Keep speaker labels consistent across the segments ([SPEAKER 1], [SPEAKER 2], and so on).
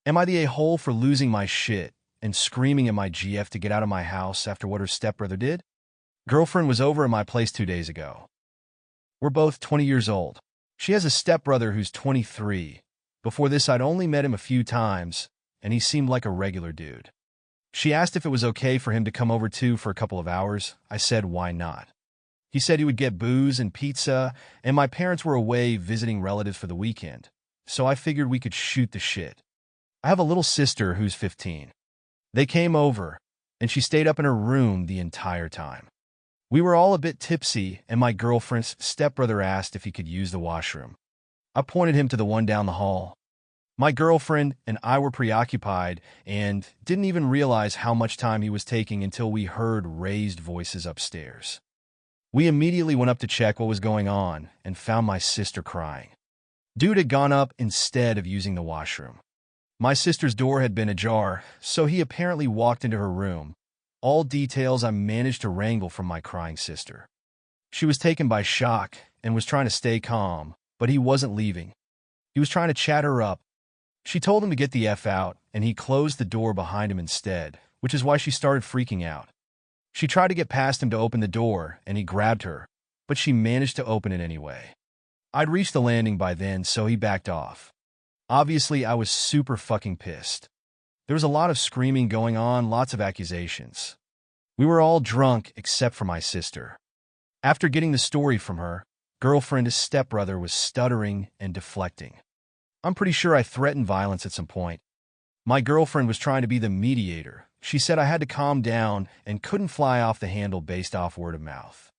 [SPEAKER 1] Am I the a-hole for losing my shit and screaming at my GF to get out of my house after what her stepbrother did? Girlfriend was over at my place 2 days ago. We're both 20 years old. She has a stepbrother who's 23. Before this, I'd only met him a few times, and he seemed like a regular dude. She asked if it was okay for him to come over too for a couple of hours. I said, why not? He said he would get booze and pizza, and my parents were away visiting relatives for the weekend, so I figured we could shoot the shit. I have a little sister who's 15. They came over, and she stayed up in her room the entire time. We were all a bit tipsy, and my girlfriend's stepbrother asked if he could use the washroom. I pointed him to the one down the hall. My girlfriend and I were preoccupied and didn't even realize how much time he was taking until we heard raised voices upstairs. We immediately went up to check what was going on and found my sister crying. Dude had gone up instead of using the washroom. My sister's door had been ajar, so he apparently walked into her room. All details I managed to wrangle from my crying sister. She was taken by shock and was trying to stay calm, but he wasn't leaving. He was trying to chat her up. She told him to get the F out, and he closed the door behind him instead, which is why she started freaking out. She tried to get past him to open the door, and he grabbed her, but she managed to open it anyway. I'd reached the landing by then, so he backed off. Obviously, I was super fucking pissed. There was a lot of screaming going on, lots of accusations. We were all drunk except for my sister. After getting the story from her, girlfriend's stepbrother was stuttering and deflecting. I'm pretty sure I threatened violence at some point. My girlfriend was trying to be the mediator. She said I had to calm down and couldn't fly off the handle based off word of mouth.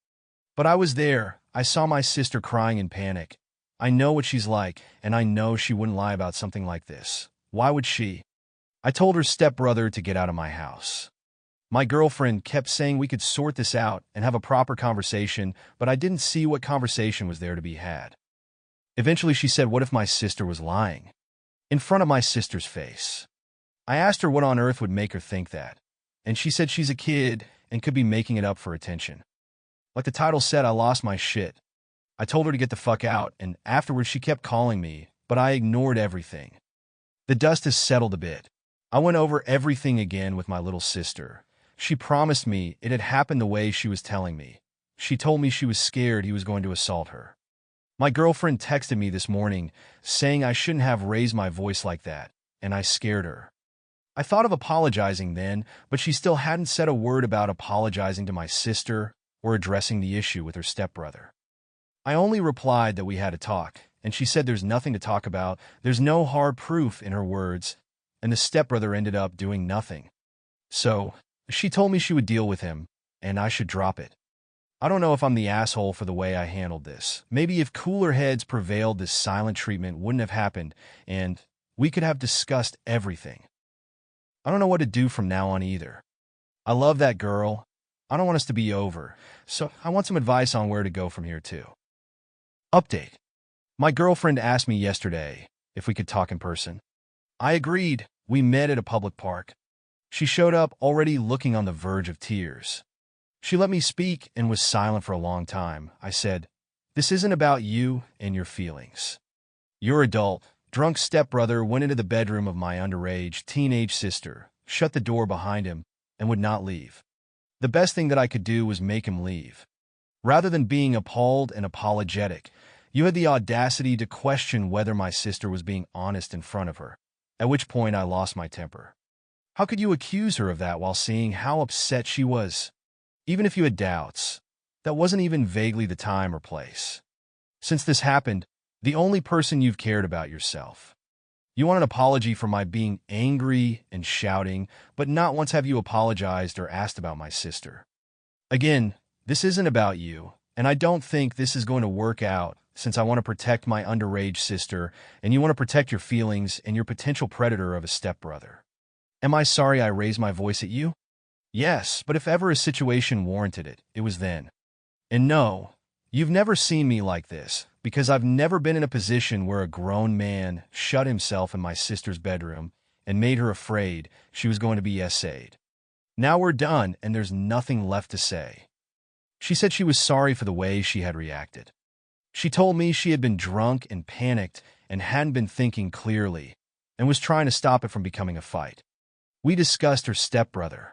[SPEAKER 1] But I was there. I saw my sister crying in panic. I know what she's like, and I know she wouldn't lie about something like this. Why would she? I told her stepbrother to get out of my house. My girlfriend kept saying we could sort this out and have a proper conversation, but I didn't see what conversation was there to be had. Eventually she said, what if my sister was lying? In front of my sister's face. I asked her what on earth would make her think that, and she said she's a kid and could be making it up for attention. Like the title said, I lost my shit. I told her to get the fuck out, and afterwards she kept calling me, but I ignored everything. The dust has settled a bit. I went over everything again with my little sister. She promised me it had happened the way she was telling me. She told me she was scared he was going to assault her. My girlfriend texted me this morning saying I shouldn't have raised my voice like that, and I scared her. I thought of apologizing then, but she still hadn't said a word about apologizing to my sister or addressing the issue with her stepbrother. I only replied that we had a talk, and she said there's nothing to talk about, there's no hard proof in her words, and the stepbrother ended up doing nothing. So, she told me she would deal with him, and I should drop it. I don't know if I'm the asshole for the way I handled this. Maybe if cooler heads prevailed, this silent treatment wouldn't have happened, and we could have discussed everything. I don't know what to do from now on either. I love that girl. I don't want us to be over, so I want some advice on where to go from here too. Update. My girlfriend asked me yesterday if we could talk in person. I agreed. We met at a public park. She showed up already looking on the verge of tears. She let me speak and was silent for a long time. I said, this isn't about you and your feelings. Your adult, drunk stepbrother went into the bedroom of my underage teenage sister, shut the door behind him, and would not leave. The best thing that I could do was make him leave. Rather than being appalled and apologetic, you had the audacity to question whether my sister was being honest in front of her, at which point I lost my temper. How could you accuse her of that while seeing how upset she was? Even if you had doubts, that wasn't even vaguely the time or place. Since this happened, the only person you've cared about yourself. You want an apology for my being angry and shouting, but not once have you apologized or asked about my sister. Again, this isn't about you, and I don't think this is going to work out since I want to protect my underage sister and you want to protect your feelings and your potential predator of a stepbrother. Am I sorry I raised my voice at you? Yes, but if ever a situation warranted it, it was then. And no, you've never seen me like this, because I've never been in a position where a grown man shut himself in my sister's bedroom and made her afraid she was going to be essayed. Now we're done, and there's nothing left to say. She said she was sorry for the way she had reacted. She told me she had been drunk and panicked and hadn't been thinking clearly, and was trying to stop it from becoming a fight. We discussed her stepbrother.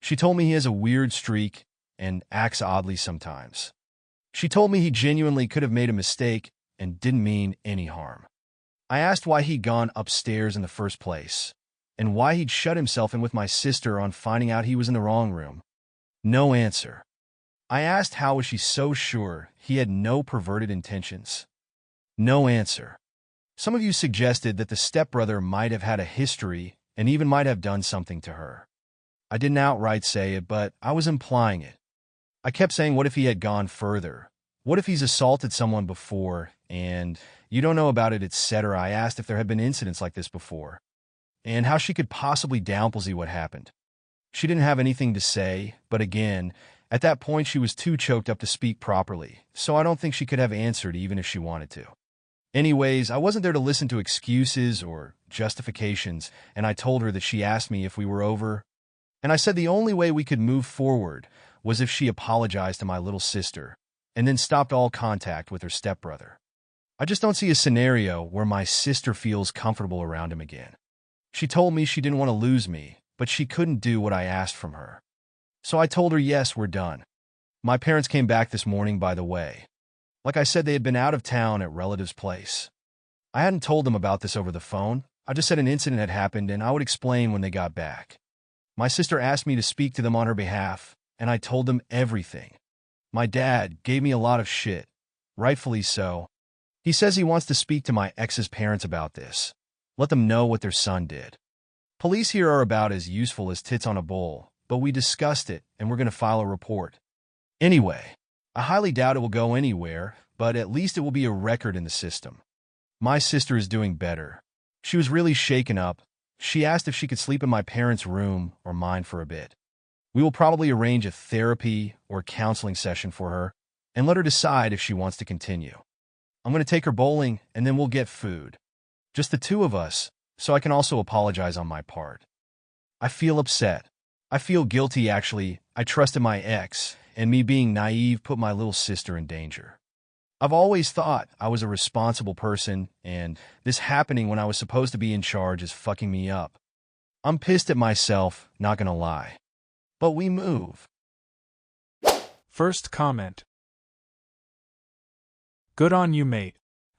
[SPEAKER 1] She told me he has a weird streak and acts oddly sometimes. She told me he genuinely could have made a mistake and didn't mean any harm. I asked why he'd gone upstairs in the first place, and why he'd shut himself in with my sister on finding out he was in the wrong room. No answer. I asked how was she so sure he had no perverted intentions. No answer. Some of you suggested that the stepbrother might have had a history and even might have done something to her. I didn't outright say it, but I was implying it. I kept saying, what if he had gone further? What if he's assaulted someone before, and you don't know about it, etc. I asked if there had been incidents like this before, and how she could possibly downplay what happened. She didn't have anything to say, but again, at that point she was too choked up to speak properly, so I don't think she could have answered even if she wanted to. Anyways, I wasn't there to listen to excuses or justifications, and I told her that she asked me if we were over, and I said the only way we could move forward was if she apologized to my little sister and then stopped all contact with her stepbrother. I just don't see a scenario where my sister feels comfortable around him again. She told me she didn't want to lose me, but she couldn't do what I asked from her. So I told her, yes, we're done. My parents came back this morning, by the way. Like I said, they had been out of town at relatives' place. I hadn't told them about this over the phone. I just said an incident had happened and I would explain when they got back. My sister asked me to speak to them on her behalf, and I told them everything. My dad gave me a lot of shit, rightfully so. He says he wants to speak to my ex's parents about this. Let them know what their son did. Police here are about as useful as tits on a bowl, but we discussed it and we're going to file a report. Anyway, I highly doubt it will go anywhere, but at least it will be a record in the system. My sister is doing better. She was really shaken up. She asked if she could sleep in my parents' room or mine for a bit. We will probably arrange a therapy or counseling session for her and let her decide if she wants to continue. I'm going to take her bowling and then we'll get food. Just the two of us, so I can also apologize on my part. I feel upset. I feel guilty, actually. I trusted my ex, and me being naive put my little sister in danger. I've always thought I was a responsible person, and this happening when I was supposed to be in charge is fucking me up. I'm pissed at myself, not gonna lie. But we move.
[SPEAKER 2] First comment. Good on you, mate.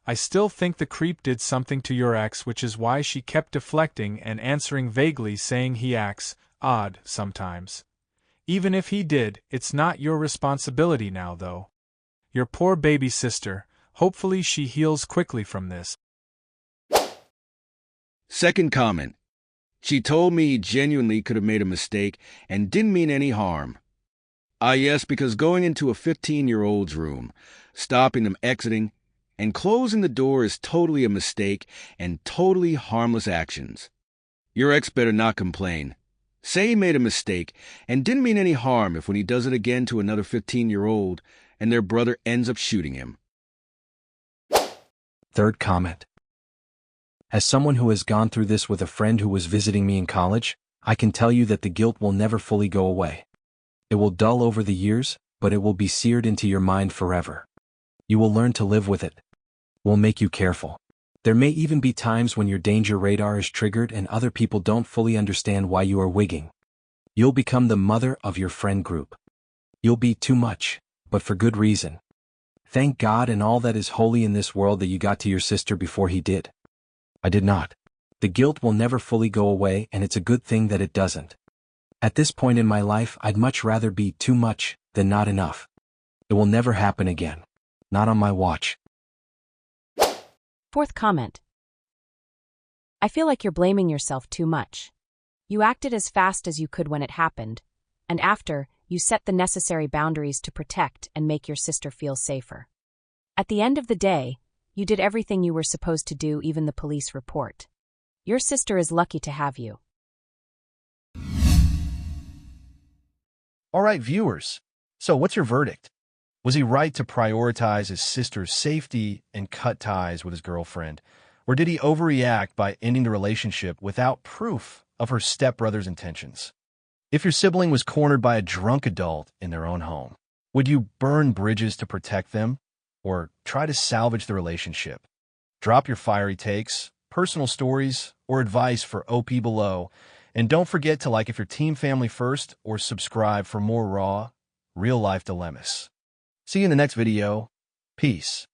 [SPEAKER 2] I still think the creep did something to your ex, which is why she kept deflecting and answering vaguely, saying he acts odd sometimes. Even if he did, it's not your responsibility now, though. Your poor baby sister, hopefully she heals quickly from this.
[SPEAKER 3] Second comment. She told me he genuinely could have made a mistake and didn't mean any harm. Yes, because going into a 15-year-old's room, stopping them exiting, and closing the door is totally a mistake and totally harmless actions. Your ex better not complain. Say he made a mistake and didn't mean any harm if when he does it again to another 15-year-old and their brother ends up shooting him.
[SPEAKER 4] Third comment. As someone who has gone through this with a friend who was visiting me in college, I can tell you that the guilt will never fully go away. It will dull over the years, but it will be seared into your mind forever. You will learn to live with it. Will make you careful. There may even be times when your danger radar is triggered and other people don't fully understand why you are wigging. You'll become the mother of your friend group. You'll be too much, but for good reason. Thank God and all that is holy in this world that you got to your sister before he did. I did not. The guilt will never fully go away, and it's a good thing that it doesn't. At this point in my life, I'd much rather be too much than not enough. It will never happen again. Not on my watch.
[SPEAKER 5] Fourth comment. I feel like you're blaming yourself too much. You acted as fast as you could when it happened, and after, you set the necessary boundaries to protect and make your sister feel safer. At the end of the day, you did everything you were supposed to do, even the police report. Your sister is lucky to have you.
[SPEAKER 1] All right, viewers. So what's your verdict? Was he right to prioritize his sister's safety and cut ties with his girlfriend? Or did he overreact by ending the relationship without proof of her stepbrother's intentions? If your sibling was cornered by a drunk adult in their own home, would you burn bridges to protect them? Or try to salvage the relationship? Drop your fiery takes, personal stories, or advice for OP below. And don't forget to like if you're team family first or subscribe for more raw, real-life dilemmas. See you in the next video. Peace.